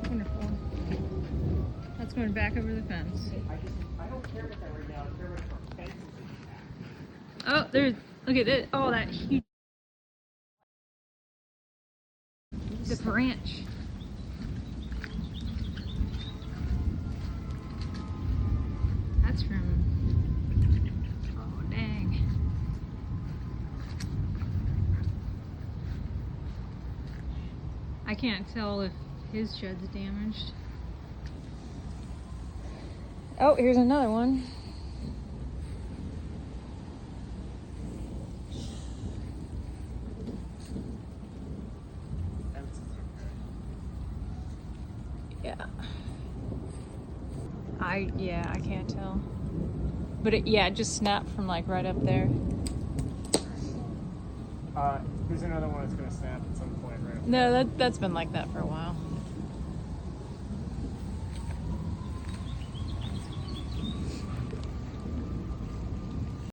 Wonderful. That's going back over the fence. I don't care about that right now. I care about the fences that you have. Oh, there's, look at it. Oh, that huge. The branch. That's from. Oh, dang. I can't tell if his shed's damaged. Oh, here's another one. Yeah. Yeah, I can't tell. But it just snapped from like right up there. There's another one that's gonna snap at some point, right? No, that's been like that for a while.